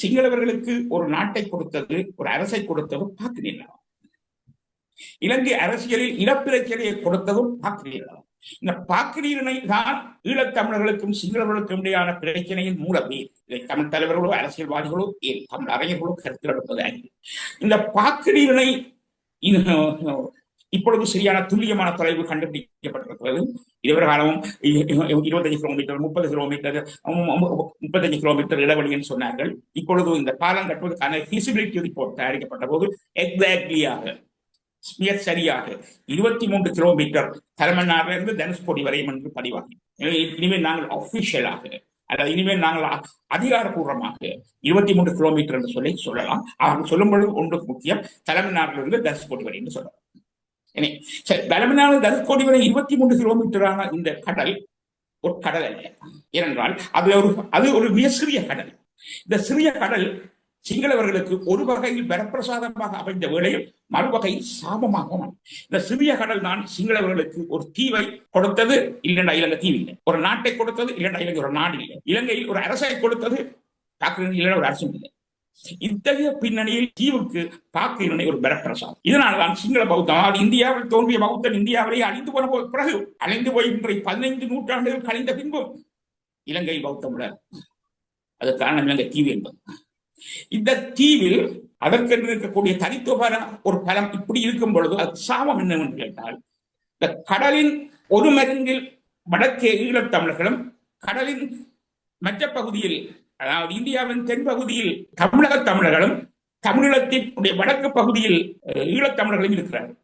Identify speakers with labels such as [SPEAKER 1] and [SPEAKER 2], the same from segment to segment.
[SPEAKER 1] சிங்களவர்களுக்கு ஒரு நாட்டை கொடுத்தது, ஒரு அரசை கொடுத்தது பாக்கு நிலம். இலங்கை அரசியலில் இனப்பிரச்சனையை கொடுத்ததும் பாக்கு நிலம். இந்த பாக்கு நீரினை தான் ஈழத்தமிழர்களுக்கும் சிங்களவர்களுக்கும் இடையான பிரச்சனையின் மூலமே இதை தமிழ் தலைவர்களோ அரசியல்வாதிகளோ தமிழ் அறிஞர்களோ கருத்தில் எடுப்பது. இந்த பாக்கு நீரினை இப்பொழுது சரியான துல்லியமான தொலைவு கண்டுபிடிக்கப்பட்டிருக்கிறது. இதுவரை காலமும் 25 கிலோமீட்டர் 30 கிலோமீட்டர் 35 கிலோமீட்டர் இடைவெளின்னு சொன்னார்கள். இப்பொழுது இந்த பாலம் கட்டுவதற்கான ஃபிசிபிலிட்டி ரிப்போர்ட் தயாரிக்கப்பட்ட போது எக்ஸாக்ட்லியாக சரியாக 23 கிலோமீட்டர் தலைமன்னாரிலிருந்து தனுஷ்கோடி வரையும் என்று பதிவாகி, இனிமேல் நாங்கள் அபிஷியலாக, அதாவது இனிமேல் நாங்கள் அதிகாரப்பூர்வமாக 23 கிலோமீட்டர் என்று சொல்லலாம். அவர்கள் சொல்லும் பொழுது ஒன்று முக்கியம், தலைமன்னாரிலிருந்து தனுஷ்கோடி வரை என்று சொல்லலாம். தலைமன்னார் தனுஷ்கோடி வரை 23 கிலோமீட்டரான இந்த கடல் ஒரு கடல் அல்ல. ஏனென்றால் அது ஒரு மிக சிறிய கடல். இந்த சிறிய கடல் சிங்களவர்களுக்கு ஒரு வகையில் வரப்பிரசாதமாக அமைந்த வேளையில் மறுவகையில் சாபமாக. இந்த சிறிய கடல் தான் சிங்களவர்களுக்கு ஒரு தீவை கொடுத்தது, இல்லைண்டா இலங்கை தீவு இல்லை. ஒரு நாட்டை கொடுத்தது, இல்லைண்டா இலங்கை ஒரு நாடு இல்லை. இலங்கையில் ஒரு அரசை கொடுத்தது, இல்லைன்னா ஒரு அரசும் இல்லை. இத்தகைய பின்னணியில் தீவுக்கு பாக்கு இணை ஒரு வரப்பிரசாதம். இதனால்தான் சிங்கள பௌத்தம் இந்தியாவில் தோன்றிய பௌத்தம் இந்தியாவிலேயே அழிந்து போன பிறகு அழிந்து போய் 15 நூற்றாண்டுகள் கழிந்த பின்பும் இலங்கை பௌத்தம் உள்ள அது காரணம் இலங்கை தீவு என்பது. இந்த தீவில் அதற்கென்று இருக்கக்கூடிய தனித்துவமான ஒரு பலம் இப்படி இருக்கும் பொழுது அது சாபம் என்னவென்று கேட்டால், இந்த கடலின் ஒரு மருங்கில் வடக்கே ஈழத்தமிழர்களும், கடலின் மற்ற பகுதியில் அதாவது இந்தியாவின் தென்பகுதியில் தமிழக தமிழர்களும், தமிழீழத்தினுடைய வடக்கு பகுதியில் ஈழத்தமிழர்களும் இருக்கிறார்கள்.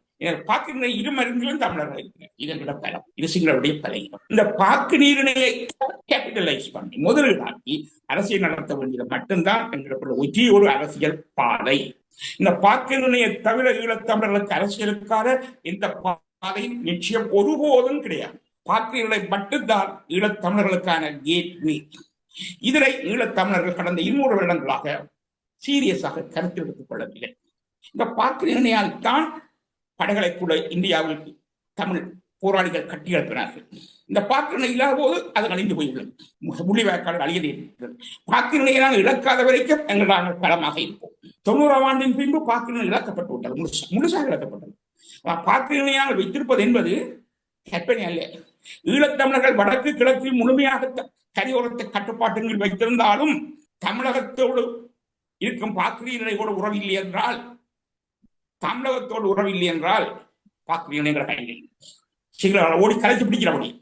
[SPEAKER 1] பாக்கு இரு மருங்கிலும் தமிழர்கள் இருக்கிறார். இதன் பலம், இது சிங்களுடைய பலம். இந்த பாக்கு நீரிணையை கேபிட்டலைஸ் பண்ணி முதலீடாக்கி அரசியல் நடத்த வேண்டியது மட்டும்தான் எங்களுக்கு ஒரே ஒரு அரசியல் பாதை. இந்த பாக்கு நிர்ணயை தவிர ஈழத்தமிழர்களுக்கு அரசியலுக்கான இந்த பாதை நிச்சயம் ஒருபோதும் கிடையாது. பாக்கு நிர்ணயை மட்டும்தான் ஈழத்தமிழர்களுக்கான கேட்வே. இதனை ஈழத்தமிழர்கள் கடந்த 200 வருடங்களாக சீரியஸாக கருத்தில் எடுத்துக் கொள்ளவில்லை. இந்த பாக்கு நிர்ணயால் தான் படைகளை கூட இந்தியாவில் தமிழ் போராளிகள் கட்டி எழுப்பினார்கள். இந்த பாக்கு நிலை இல்லாத போது அது அழிந்து போயுள்ளது. முள்ளிவாய்க்கால் அழிய இருக்கிறது. பாக்கு நிலையினால் இழக்காத வரைக்கும் எங்களால் பலமாக இருப்போம். 90ஆம் ஆண்டின் பின்பு பாக்கு நிலை இழக்கப்பட்டு விட்டது, முழுசாக இழக்கப்பட்டது. பாக்கு நிலையால் வைத்திருப்பது என்பது கற்பனை அல்ல. ஈழத்தமிழர்கள் வடக்கு கிழக்கில் முழுமையாக கரையோரத்தை கட்டுப்பாட்டுகளில் வைத்திருந்தாலும் தமிழகத்தோடு இருக்கும் பாக்கு நிலையோடு உறவில்லை என்றால், தமிழகத்தோடு உறவில்லை என்றால் பாக்கு நிலைங்கிற கையில் சிங்கள ஓடி கலைச்சு பிடிக்கிற முடியும்.